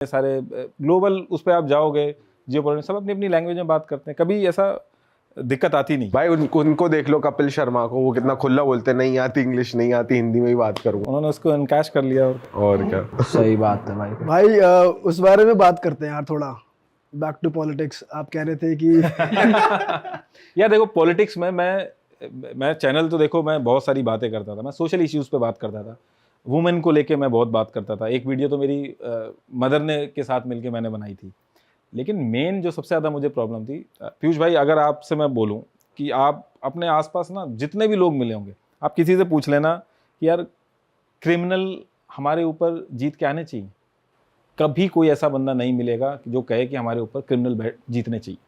सारे ग्लोबल उस पर आप जाओगे, जियोपॉलिटिक्स सब अपनी अपनी लैंग्वेज में बात करते हैं, कभी ऐसा दिक्कत आती नहीं। भाई उनको देख लो, कपिल शर्मा को, वो कितना खुला बोलते हैं, नहीं आती इंग्लिश, नहीं आती हिंदी में ही बात करूंगा। उन्होंने उसको इनकैश कर लिया। और क्या। सही बात है भाई। भाई उस बारे में बात करते हैं यार थोड़ा, बैक टू पॉलिटिक्स। आप कह रहे थे कि यार देखो, पॉलिटिक्स में मैं चैनल तो देखो, मैं बहुत सारी बातें करता था, मैं सोशल इश्यूज पे बात करता था, वुमेन को लेके मैं बहुत बात करता था। एक वीडियो तो मेरी मदर ने के साथ मिलके मैंने बनाई थी। लेकिन मेन जो सबसे ज़्यादा मुझे प्रॉब्लम थी, पीयूष भाई, अगर आपसे मैं बोलूं कि आप अपने आसपास ना जितने भी लोग मिले होंगे, आप किसी से पूछ लेना कि यार क्रिमिनल हमारे ऊपर जीत के आने चाहिए, कभी कोई ऐसा बंदा नहीं मिलेगा जो कहे कि हमारे ऊपर क्रिमिनल जीतने चाहिए।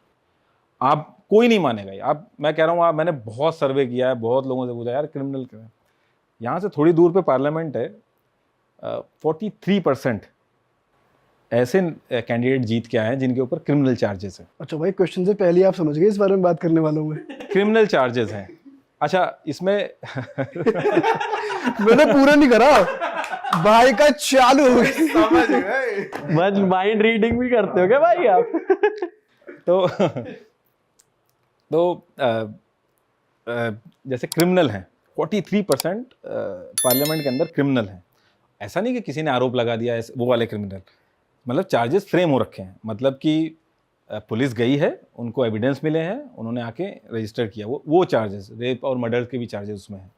आप कोई नहीं मानेगा। आप, मैं कह रहा हूँ, मैंने बहुत सर्वे किया है, बहुत लोगों से पूछा यार क्रिमिनल क्या है। यहाँ से थोड़ी दूर पे पार्लियामेंट है, 43% ऐसे कैंडिडेट जीत के आए हैं जिनके ऊपर क्रिमिनल चार्जेस हैं। अच्छा भाई, क्वेश्चन से पहले आप समझ गए इस बारे में बात करने वालों में। क्रिमिनल चार्जेस हैं। अच्छा, इसमें मैंने पूरा नहीं करा, भाई का चालू हो गया। समझ गए। बस माइंड रीडिंग भी करते हो क्या भाई आप? तो जैसे क्रिमिनल हैं 43% पार्लियामेंट के अंदर क्रिमिनल हैं। ऐसा नहीं कि किसी ने आरोप लगा दिया है वो वाले क्रिमिनल, मतलब चार्जेस फ्रेम हो रखे हैं। मतलब कि पुलिस गई है, उनको एविडेंस मिले हैं, उन्होंने आके रजिस्टर किया, वो चार्जेस, रेप और मर्डर के भी चार्जेस उसमें हैं।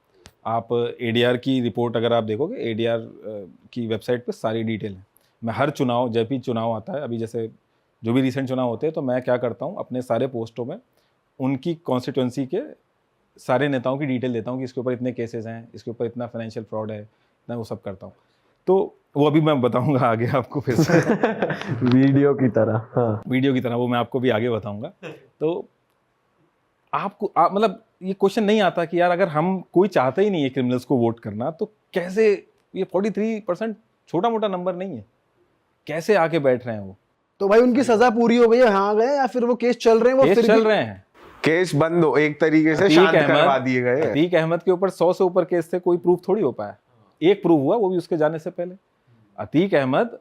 आप एडीआर की रिपोर्ट अगर आप देखोगे, एडीआर की वेबसाइट पे सारी डिटेल है। मैं हर चुनाव, जब भी चुनाव आता है, अभी जैसे जो भी रिसेंट चुनाव होते हैं, तो मैं क्या करता हूँ, अपने सारे पोस्टों में उनकी कॉन्स्टिट्यूंसी के सारे नेताओं की डिटेल देता हूँ कि इसके ऊपर इतने केसेस हैं, इसके ऊपर इतना फाइनेंशियल फ्रॉड है, इतना वो सब करता हूँ। तो वो अभी मैं बताऊंगा आगे आपको फिर से वीडियो की तरह। हाँ, वीडियो की तरह वो मैं आपको भी आगे बताऊंगा। तो आपको मतलब ये क्वेश्चन नहीं आता कि यार अगर हम, कोई चाहता ही नहीं है क्रिमिनल्स को वोट करना, तो कैसे ये 43% छोटा मोटा नंबर नहीं है, कैसे आके बैठ रहे हैं वो। तो भाई उनकी सजा पूरी हो गई है, यहाँ गए, या फिर वो केस चल रहे हैं? वो केस फिर चल भी रहे हैं, केस बंद हो, एक तरीके से शांत करवा दिए गए। अतीक अहमद के ऊपर 100 से ऊपर केस थे, कोई प्रूफ थोड़ी हो पाया। एक प्रूफ हुआ, वो भी उसके जाने से पहले। अतीक अहमद,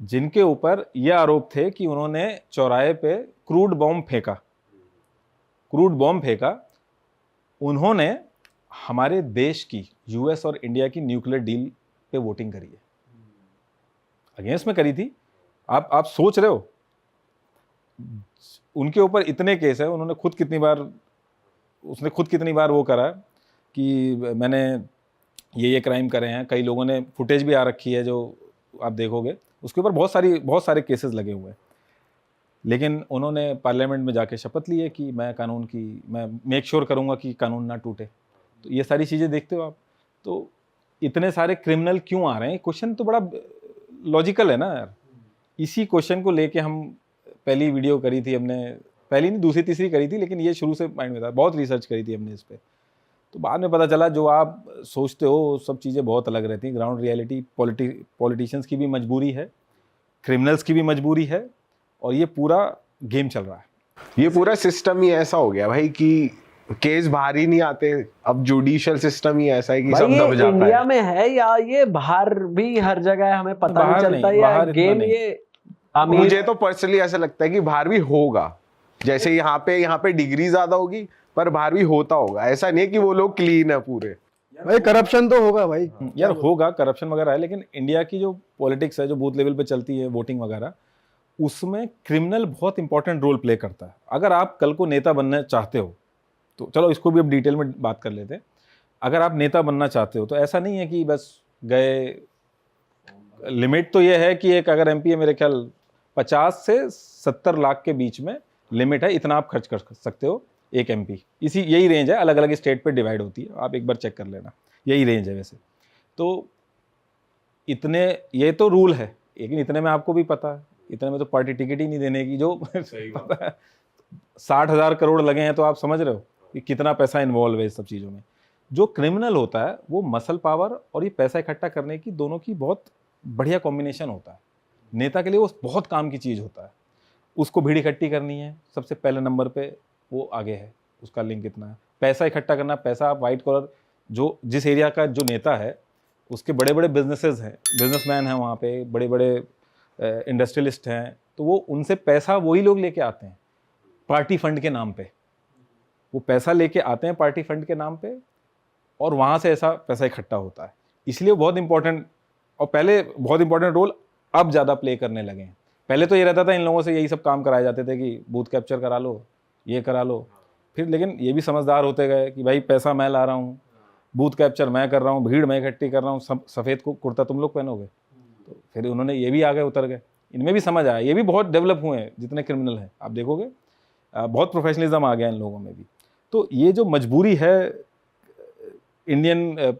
जिनके ऊपर यह आरोप थे कि उन्होंने चौराहे पे क्रूड बॉम्ब फेंका, उन्होंने हमारे देश की, यूएस और इंडिया की न्यूक्लियर डील पे वोटिंग करी है, अगेंस्ट में करी थी। आप सोच रहे हो, उनके ऊपर इतने केस है, उसने खुद कितनी बार वो करा कि मैंने ये क्राइम करे हैं। कई लोगों ने फुटेज भी आ रखी है, जो आप देखोगे, उसके ऊपर बहुत सारे केसेस लगे हुए हैं। लेकिन उन्होंने पार्लियामेंट में जाके शपथ ली है कि मैं मेक श्योर करूंगा कि कानून ना टूटे। तो ये सारी चीज़ें देखते हो आप, तो इतने सारे क्रिमिनल क्यों आ रहे हैं? क्वेश्चन तो बड़ा लॉजिकल है ना यार। इसी क्वेश्चन को लेके हम पहली वीडियो करी थी हमने, पहली नहीं, दूसरी तीसरी करी थी, लेकिन ये शुरू से माइंड में था, बहुत रिसर्च करी थी हमने इस पर। तो बाद में पता चला जो आप सोचते हो सब चीज़ें बहुत अलग रहती हैं। ग्राउंड रियलिटी, पॉलिटिशियंस की भी मजबूरी है, क्रिमिनल्स की भी मजबूूरी है, और ये पूरा गेम चल रहा है। ये पूरा सिस्टम ही ऐसा हो गया भाई कि केस बाहर ही नहीं आते। अब जुडिशियल सिस्टम ही ऐसा है कि सब दब जाता है। इंडिया में है या ये बाहर भी हर जगह है, हमें पता नहीं चलता या गेम ये? मुझे तो पर्सनली ऐसा लगता है कि बाहर भी होगा, जैसे यहाँ पे डिग्री ज्यादा होगी, पर बाहर भी होता होगा। ऐसा नहीं है कि वो लोग क्लीन है पूरे। भाई करप्शन तो होगा भाई, यार होगा, करप्शन वगैरह है, लेकिन इंडिया की जो पॉलिटिक्स है, जो बूथ लेवल पे चलती है, वोटिंग वगैरह, उसमें क्रिमिनल बहुत इंपॉर्टेंट रोल प्ले करता है। अगर आप कल को नेता बनना चाहते हो, तो चलो इसको भी अब डिटेल में बात कर लेते हैं। अगर आप नेता बनना चाहते हो तो ऐसा नहीं है कि बस गए, लिमिट तो ये है कि एक अगर एमपी है, मेरे ख्याल 50 से 70 लाख के बीच में लिमिट है, इतना आप खर्च कर सकते हो एक एमपी। यही रेंज है, अलग अलग स्टेट पे डिवाइड होती है, आप एक बार चेक कर लेना, यही रेंज है वैसे। तो इतने, ये तो रूल है, लेकिन इतने में आपको भी पता है, इतने में तो पार्टी टिकट ही नहीं देने की, जो पता है 60,000 करोड़ लगे हैं, तो आप समझ रहे हो कि कितना पैसा इन्वॉल्व है इस सब चीज़ों में। जो क्रिमिनल होता है वो मसल पावर और ये पैसा इकट्ठा करने की, दोनों की बहुत बढ़िया कॉम्बिनेशन होता है। नेता के लिए वो बहुत काम की चीज़ होता है। उसको भीड़ इकट्ठी करनी है, सबसे पहले नंबर पे वो आगे है, उसका लिंक कितना है। पैसा इकट्ठा करना, पैसा आप वाइट कॉलर, जो जिस एरिया का जो नेता है उसके बड़े बड़े बिजनेसेस हैं, बिजनेसमैन हैं वहाँ पे, बड़े बड़े इंडस्ट्रियलिस्ट हैं, तो वो उनसे पैसा वही लोग लेके आते हैं पार्टी फंड के नाम पे। वो पैसा लेके आते हैं पार्टी फंड के नाम पे, और वहाँ से ऐसा पैसा इकट्ठा होता है। इसलिए बहुत इंपॉर्टेंट, और पहले बहुत इंपॉर्टेंट रोल अब ज़्यादा प्ले करने लगे हैं। पहले तो ये रहता था इन लोगों से यही सब काम कराए जाते थे कि बूथ कैप्चर करा लो, ये करा लो। फिर लेकिन ये भी समझदार होते गए कि भाई पैसा मैं ला रहा हूँ, बूथ कैप्चर मैं कर रहा हूँ, भीड़ मैं इकट्ठी कर रहा हूँ, सफ़ेद कुर्ता तुम लोग पहनोगे। तो फिर उन्होंने ये भी आगे उतर गए, इनमें भी समझ आया। ये भी बहुत डेवलप हुए हैं जितने क्रिमिनल हैं, आप देखोगे बहुत प्रोफेशनलिज्म आ गया इन लोगों में भी। तो ये जो मजबूरी है इंडियन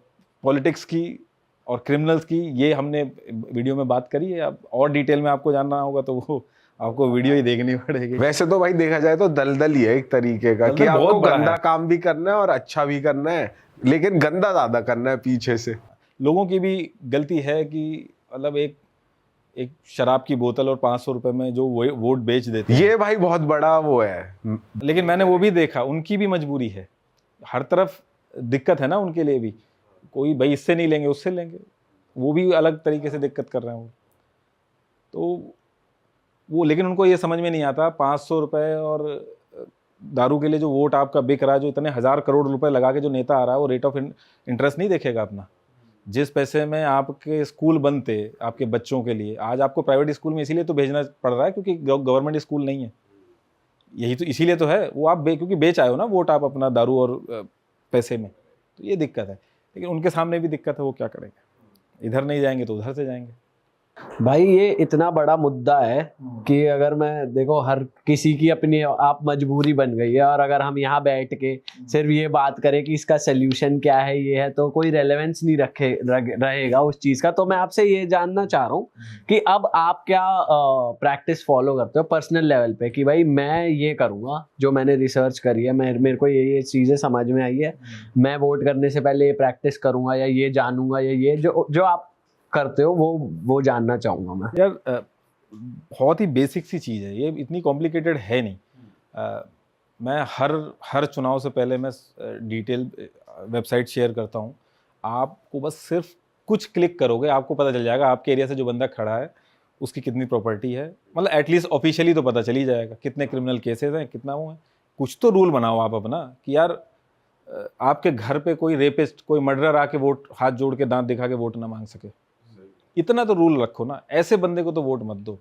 पॉलिटिक्स की और क्रिमिनल्स की, ये हमने वीडियो में बात करी है। अब और डिटेल में आपको जानना होगा तो वो आपको वीडियो ही देखनी पड़ेगी। वैसे तो भाई देखा जाए तो दलदल ही है एक तरीके का, कि बहुत आपको बड़ा गंदा है। काम भी करना है और अच्छा भी करना है, लेकिन गंदा ज्यादा करना है पीछे से। लोगों की भी गलती है कि मतलब एक शराब की बोतल और 500 रुपए में जो वोट बेच देते हैं, ये भाई बहुत बड़ा वो है। लेकिन मैंने वो भी देखा, उनकी भी मजबूरी है, हर तरफ दिक्कत है ना उनके लिए भी। कोई भाई इससे नहीं लेंगे उससे लेंगे, वो भी अलग तरीके से दिक्कत कर रहे हैं वो। तो वो, लेकिन उनको ये समझ में नहीं आता 500 रुपए और दारू के लिए जो वोट आपका बिक रहा है, जो इतने 1000 करोड़ रुपए लगा के जो नेता आ रहा है, वो रेट ऑफ इंटरेस्ट नहीं देखेगा अपना। जिस पैसे में आपके स्कूल बनते आपके बच्चों के लिए, आज आपको प्राइवेट स्कूल में इसीलिए तो भेजना पड़ रहा है क्योंकि गवर्नमेंट स्कूल नहीं है। यही तो इसीलिए तो है, वो आप क्योंकि बेच आए हो ना वोट आप अपना दारू और पैसे में, तो ये दिक्कत है। लेकिन उनके सामने भी दिक्कत है, वो क्या करेंगे, इधर नहीं जाएंगे तो उधर से जाएंगे। भाई ये इतना बड़ा मुद्दा है कि अगर मैं देखो, हर किसी की अपनी आप मजबूरी बन गई है, और अगर हम यहाँ बैठ के सिर्फ ये बात करें कि इसका सोल्यूशन क्या है, ये है, तो कोई रेलेवेंस नहीं रहेगा उस चीज़ का। तो मैं आपसे ये जानना चाह रहा हूँ कि अब आप क्या प्रैक्टिस फॉलो करते हो पर्सनल लेवल पे, कि भाई मैं ये करूँगा, जो मैंने रिसर्च करी है, मेरे को ये चीज़ें समझ में आई है, मैं वोट करने से पहले ये प्रैक्टिस करूँगा या ये जानूंगा, या ये जो आप करते हो वो जानना चाहूंगा मैं। यार बहुत ही बेसिक सी चीज़ है ये, इतनी कॉम्प्लिकेटेड है नहीं। मैं हर चुनाव से पहले मैं डिटेल वेबसाइट शेयर करता हूँ। आपको बस सिर्फ कुछ क्लिक करोगे, आपको पता चल जाएगा आपके एरिया से जो बंदा खड़ा है उसकी कितनी प्रॉपर्टी है, मतलब एटलीस्ट ऑफिशियली तो पता चल ही जाएगा कितने क्रिमिनल केसेस हैं, कितना वो है। कुछ तो रूल बनाओ आप अपना कि यार आपके घर पे कोई रेपिस्ट, कोई मर्डरर आके वोट हाथ जोड़ के दांत दिखा के वोट ना मांग सके, इतना तो रूल रखो ना। ऐसे बंदे को तो वोट मत दो,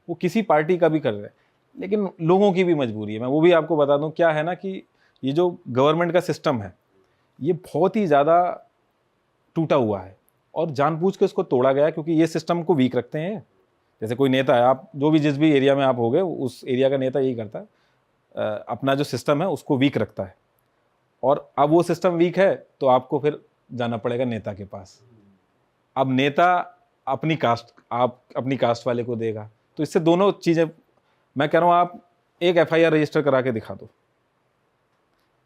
वो किसी पार्टी का भी कर रहे हैं। लेकिन लोगों की भी मजबूरी है, मैं वो भी आपको बता दूं। क्या है ना कि ये जो गवर्नमेंट का सिस्टम है ये बहुत ही ज़्यादा टूटा हुआ है और जानबूझ के इसको तोड़ा गया है, क्योंकि ये सिस्टम को वीक रखते हैं। जैसे कोई नेता है, आप जो भी जिस भी एरिया में आप हो गए, उस एरिया का नेता यही करता है, अपना जो सिस्टम है उसको वीक रखता है। और अब वो सिस्टम वीक है तो आपको फिर जाना पड़ेगा नेता के पास। अब नेता अपनी कास्ट वाले को देगा, तो इससे दोनों चीज़ें, मैं कह रहा हूँ आप एक FIR रजिस्टर करा के दिखा दो।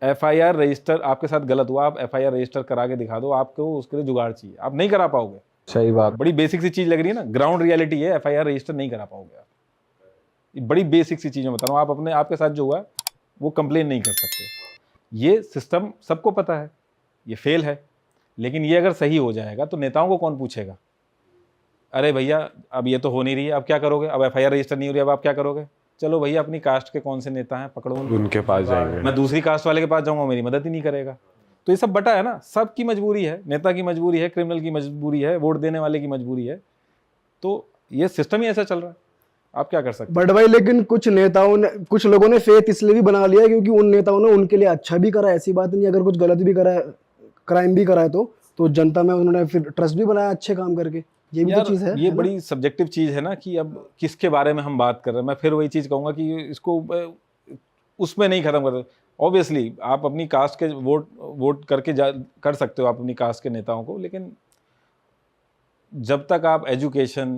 FIR रजिस्टर आपके साथ गलत हुआ, आप FIR रजिस्टर करा के दिखा दो, आपको उसके लिए जुगाड़ चाहिए, आप नहीं करा पाओगे। सही बात। बड़ी बेसिक सी चीज़ लग रही है ना, ग्राउंड रियलिटी है, FIR रजिस्टर नहीं करा पाओगे आप। ये बड़ी बेसिक सी चीज़ें बता रहा हूँ, आप आपके साथ जो हुआ वो कंप्लेन नहीं कर सकते। ये सिस्टम सबको पता है, ये फेल है, लेकिन ये अगर सही हो जाएगा तो नेताओं को कौन पूछेगा, अरे भैया अब ये तो हो नहीं रही है, अब क्या करोगे, अब FIR रजिस्टर नहीं हो रही, अब आप क्या करोगे, चलो भैया अपनी कास्ट के कौन से नेता हैं पकड़ो उनके पास जाएंगे, मैं दूसरी कास्ट वाले के पास जाऊंगा, मेरी मदद ही नहीं करेगा। तो ये सब बटा है ना, सबकी मजबूरी है, नेता की मजबूरी है, क्रिमिनल की मजबूरी है, वोट देने वाले की मजबूरी है। तो ये सिस्टम ही ऐसा चल रहा है, आप क्या कर सकते हैं। बट भाई लेकिन कुछ लोगों ने फेथ इसलिए भी बना लिया है क्योंकि उन नेताओं ने उनके लिए अच्छा भी करा, ऐसी बात नहीं। अगर कुछ गलत भी करा है, क्राइम भी करा है, तो जनता में उन्होंने फिर ट्रस्ट भी बनाया अच्छे काम करके। ये भी तो चीज़ है, ये बड़ी सब्जेक्टिव चीज़ है ना कि अब किसके बारे में हम बात कर रहे हैं। मैं फिर वही चीज़ कहूँगा कि इसको उसमें नहीं ख़त्म कर। ऑब्वियसली आप अपनी कास्ट के वोट करके कर सकते हो आप अपनी कास्ट के नेताओं को, लेकिन जब तक आप एजुकेशन,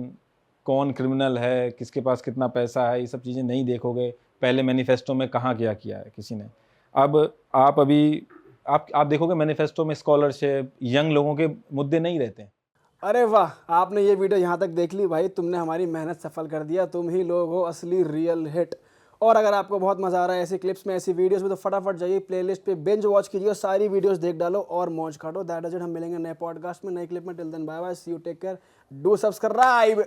कौन क्रिमिनल है, किसके पास कितना पैसा है, ये सब चीज़ें नहीं देखोगे, पहले मैनिफेस्टो में कहाँ क्या किया है किसी ने। अब आप देखोगे मैनिफेस्टो में स्कॉलरशिप, यंग लोगों के मुद्दे नहीं रहते हैं। अरे वाह, आपने ये वीडियो यहाँ तक देख ली भाई, तुमने हमारी मेहनत सफल कर दिया। तुम ही लोग हो असली रियल हिट। और अगर आपको बहुत मज़ा आ रहा है ऐसी क्लिप्स में, ऐसी वीडियोस में, तो फटाफट जाइए प्लेलिस्ट पे बिंज वॉच कीजिए और सारी वीडियोस देख डालो और मौज काटो। That is it. हम मिलेंगे नए पॉडकास्ट में, नए क्लिप में। Till then bye bye, see you, take care, do subscribe.